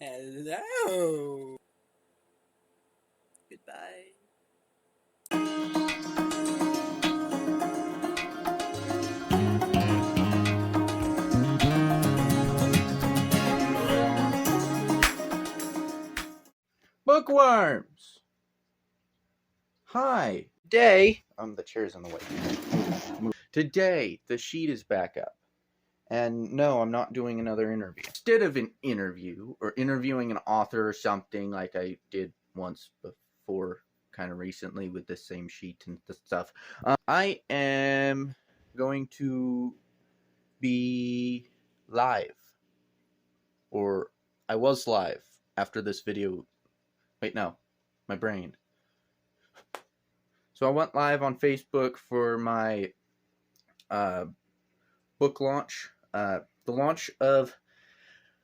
Hello. Goodbye. Bookworms! Hi. Today, the chair's in the way. Today, the sheet is back up. And no, I'm not doing another interview. Instead of an interview, or interviewing an author or something like I did once before, kind of recently with the same sheet and stuff, I am going to be live. Or I was live after this video. Wait, no. My brain. So I went live on Facebook for my book launch, the launch of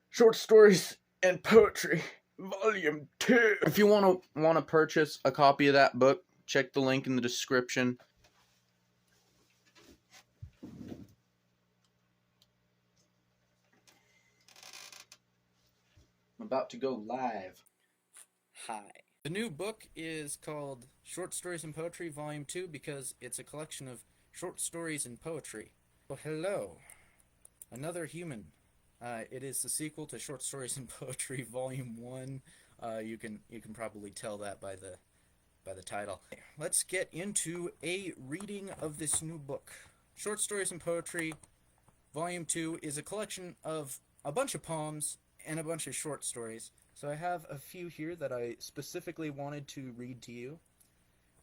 Short Stories and Poetry, Volume 2. If you want to purchase a copy of that book, check the link in the description. I'm about to go live. Hi. The new book is called Short Stories and Poetry Volume 2 because it's a collection of short stories and poetry. Well, hello. Another human. It is the sequel to Short Stories and Poetry Volume 1. You can probably tell that by the title. Let's get into a reading of this new book. Short Stories and Poetry Volume 2 is a collection of a bunch of poems and a bunch of short stories. So I have a few here that I specifically wanted to read to you.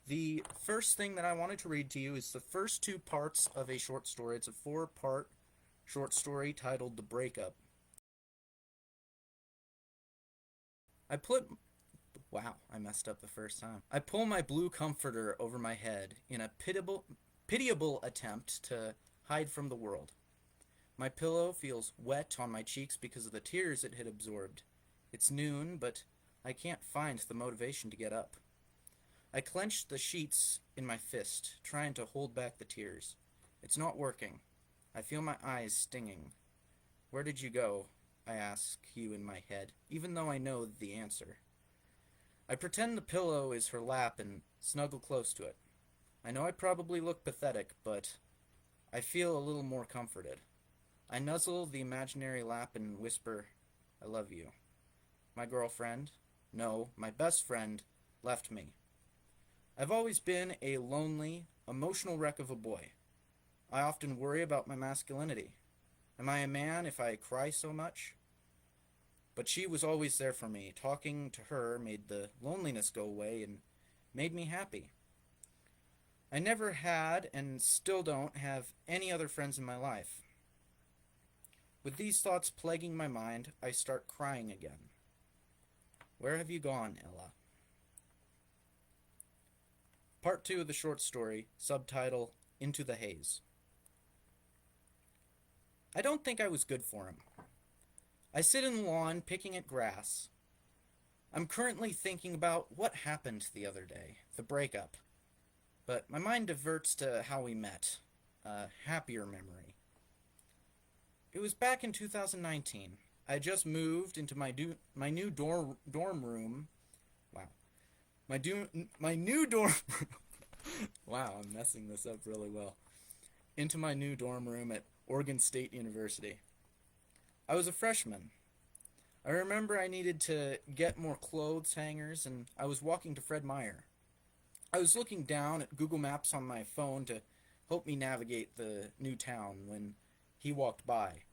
The first thing that I wanted to read to you is the first two parts of a short story. It's a 4-part short story titled The Breakup. Wow, I messed up the first time. I pull my blue comforter over my head in a pitiable attempt to hide from the world. My pillow feels wet on my cheeks because of the tears it had absorbed. It's noon, but I can't find the motivation to get up. I clench the sheets in my fist, trying to hold back the tears. It's not working. I feel my eyes stinging. Where did you go? I ask you in my head, even though I know the answer. I pretend the pillow is her lap and snuggle close to it. I know I probably look pathetic, but I feel a little more comforted. I nuzzle the imaginary lap and whisper, I love you. My girlfriend, no, my best friend, left me. I've always been a lonely, emotional wreck of a boy. I often worry about my masculinity. Am I a man if I cry so much? But she was always there for me. Talking to her made the loneliness go away and made me happy. I never had and still don't have any other friends in my life. With these thoughts plaguing my mind, I start crying again. Where have you gone, Ella? Part 2 of the short story, subtitle, Into the Haze. I don't think I was good for him. I sit in the lawn picking at grass. I'm currently thinking about what happened the other day, the breakup. But my mind diverts to how we met, a happier memory. It was back in 2019. I had just moved into my new dorm room. Wow. My new dorm Wow, I'm messing this up really well. Into my new dorm room at Oregon State University. I was a freshman. I remember I needed to get more clothes hangers, and I was walking to Fred Meyer. I was looking down at Google Maps on my phone to help me navigate the new town when he walked by.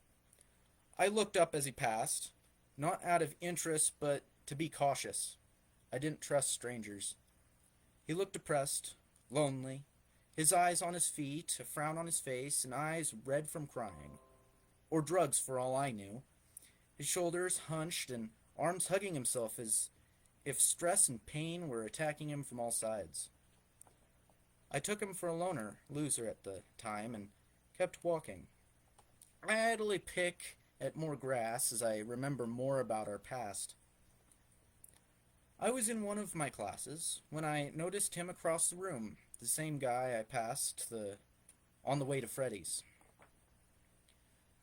I looked up as he passed, not out of interest, but to be cautious. I didn't trust strangers. He looked depressed, lonely, his eyes on his feet, a frown on his face, and eyes red from crying. Or drugs, for all I knew. His shoulders hunched and arms hugging himself as if stress and pain were attacking him from all sides. I took him for a loser at the time, and kept walking. I idly pick at more grass as I remember more about our past. I was in one of my classes when I noticed him across the room, the same guy I passed on the way to Freddy's.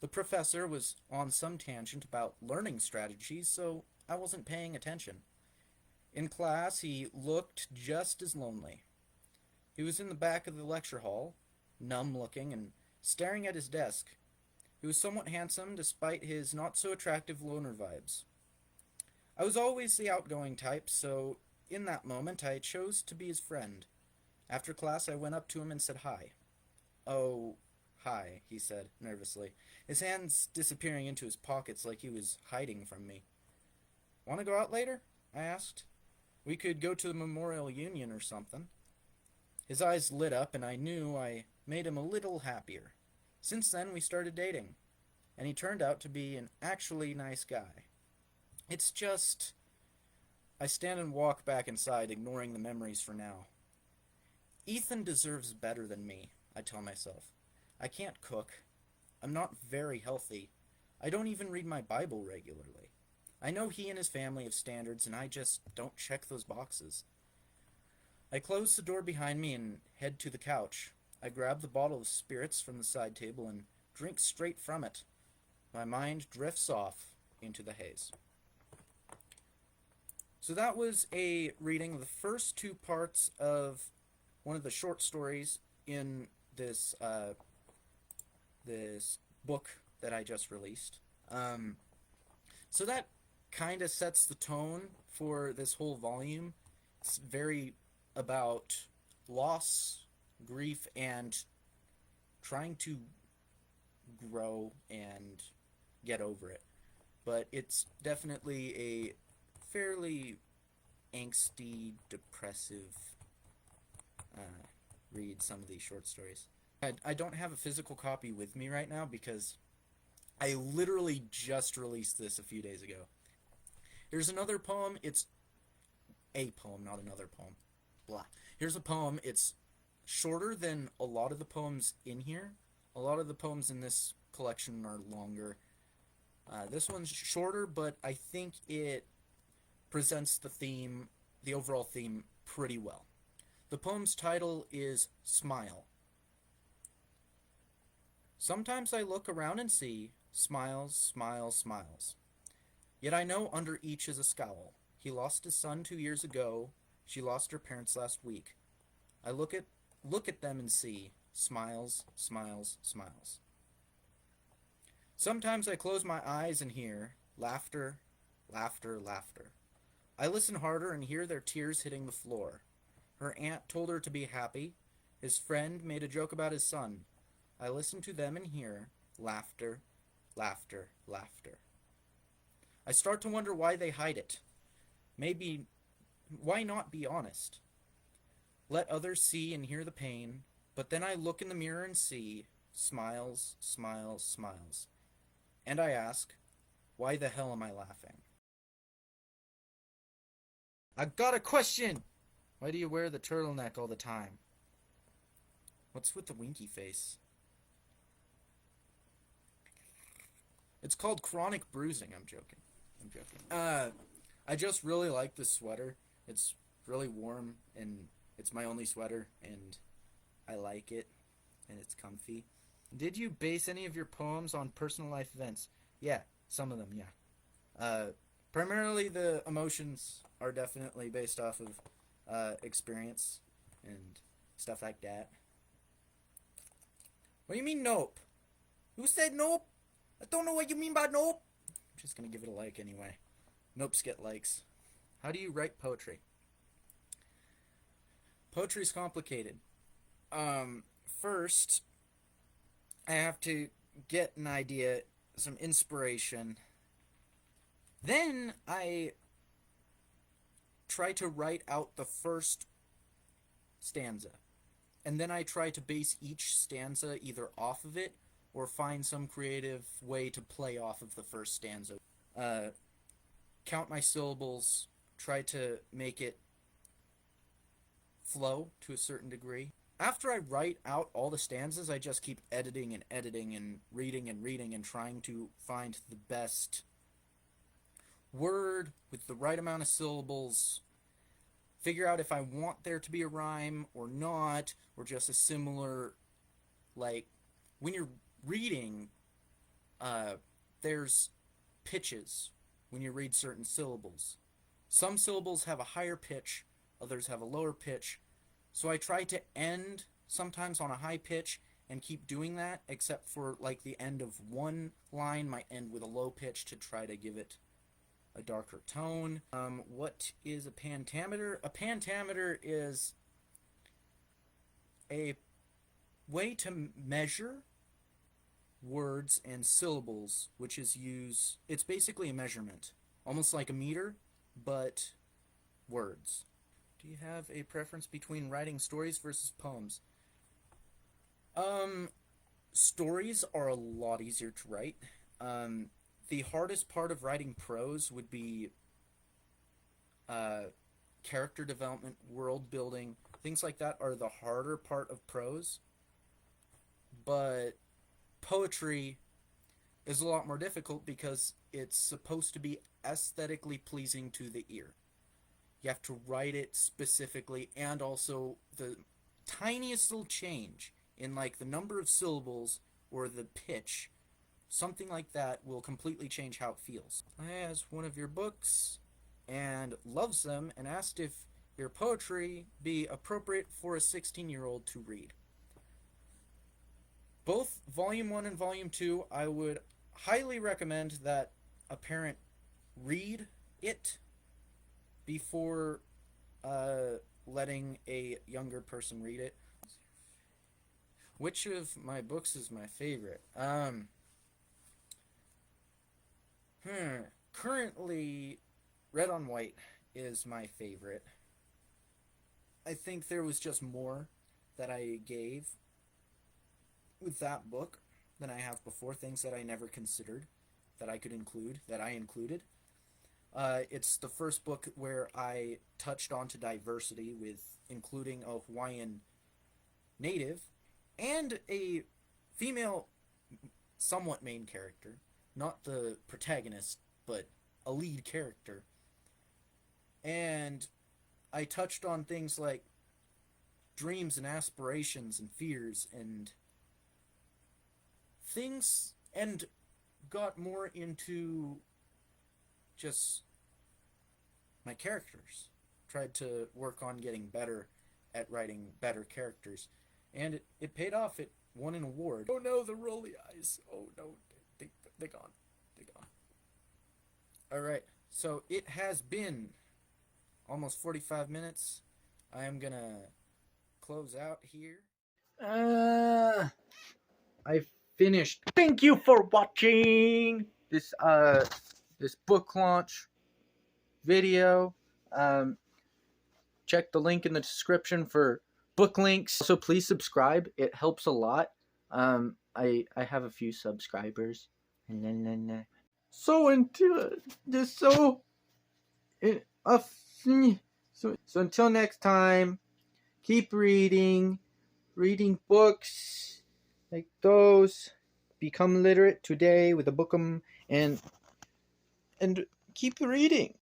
The professor was on some tangent about learning strategies, so I wasn't paying attention. In class, he looked just as lonely. He was in the back of the lecture hall, numb-looking and staring at his desk. He was somewhat handsome despite his not-so-attractive loner vibes. I was always the outgoing type, so in that moment I chose to be his friend. After class, I went up to him and said hi. "Oh, hi," he said, nervously, his hands disappearing into his pockets like he was hiding from me. "Want to go out later?" I asked. "We could go to the Memorial Union or something." His eyes lit up, and I knew I made him a little happier. Since then, we started dating, and he turned out to be an actually nice guy. It's just... I stand and walk back inside, ignoring the memories for now. Ethan deserves better than me, I tell myself. I can't cook. I'm not very healthy. I don't even read my Bible regularly. I know he and his family have standards, and I just don't check those boxes. I close the door behind me and head to the couch. I grab the bottle of spirits from the side table and drink straight from it. My mind drifts off into the haze. So that was a reading of the first two parts of one of the short stories in this this book that I just released. So that kind of sets the tone for this whole volume. It's very about loss, grief, and trying to grow and get over it. But it's definitely a fairly angsty, depressive read, some of these short stories. I don't have a physical copy with me right now because I literally just released this a few days ago. Here's another poem. It's a poem, not another poem. Blah. Here's a poem. It's shorter than a lot of the poems in here. A lot of the poems in this collection are longer. This one's shorter, but I think it presents the theme, the overall theme, pretty well. The poem's title is Smile. Sometimes I look around and see smiles, smiles, smiles. Yet I know under each is a scowl. He lost his son 2 years ago. She lost her parents last week. I look at them and see smiles, smiles, smiles. Sometimes I close my eyes and hear laughter, laughter, laughter. I listen harder and hear their tears hitting the floor. Her aunt told her to be happy. His friend made a joke about his son. I listen to them and hear laughter, laughter, laughter. I start to wonder why they hide it. Maybe, why not be honest? Let others see and hear the pain, but then I look in the mirror and see smiles, smiles, smiles. And I ask, why the hell am I laughing? I got a question! Why do you wear the turtleneck all the time? What's with the winky face? It's called chronic bruising. I'm joking. I just really like this sweater. It's really warm, and it's my only sweater, and I like it, and it's comfy. Did you base any of your poems on personal life events? Yeah, some of them, yeah. Primarily the emotions are definitely based off of experience and stuff like that. What do you mean, nope? Who said nope? I don't know what you mean by nope. I'm just gonna give it a like anyway. Nopes get likes. How do you write poetry? Poetry's complicated. First, I have to get an idea, some inspiration. Then I try to write out the first stanza. And then I try to base each stanza either off of it or find some creative way to play off of the first stanza. Count my syllables, try to make it flow to a certain degree. After I write out all the stanzas, I just keep editing and reading and trying to find the best word with the right amount of syllables, figure out if I want there to be a rhyme or not, or just a similar, like, when you're reading, there's pitches when you read certain syllables. Some syllables have a higher pitch, others have a lower pitch. So I try to end sometimes on a high pitch and keep doing that, except for like the end of one line might end with a low pitch to try to give it a darker tone. What is a pentameter? A pentameter is a way to measure words and syllables, which is it's basically a measurement, almost like a meter, but words. Do you have a preference between writing stories versus poems? Stories are a lot easier to write. The hardest part of writing prose would be character development, world building, things like that are the harder part of prose. But poetry is a lot more difficult because it's supposed to be aesthetically pleasing to the ear. You have to write it specifically, and also the tiniest little change in like the number of syllables or the pitch, something like that will completely change how it feels. I asked one of your books and loves them and asked if your poetry be appropriate for a 16-year-old to read. Both Volume 1 and Volume 2, I would highly recommend that a parent read it before letting a younger person read it. Which of my books is my favorite? Currently, Red on White is my favorite. I think there was just more that I gave with that book than I have before, things that I never considered that I could include, that I included. It's the first book where I touched onto diversity with including a Hawaiian native and a female somewhat main character, not the protagonist, but a lead character. And I touched on things like dreams and aspirations and fears and things, and got more into just my characters. Tried to work on getting better at writing better characters, and it paid off. It won an award. Oh no, the rolly eyes. Oh no, they're gone. They're gone. Alright, so it has been almost 45 minutes. I am gonna close out here. I finished. Thank you for watching this book launch video. Check the link in the description for book links. Also, please subscribe. It helps a lot. I have a few subscribers. So until until next time, keep reading books like those. Become literate today with a bookum and keep reading.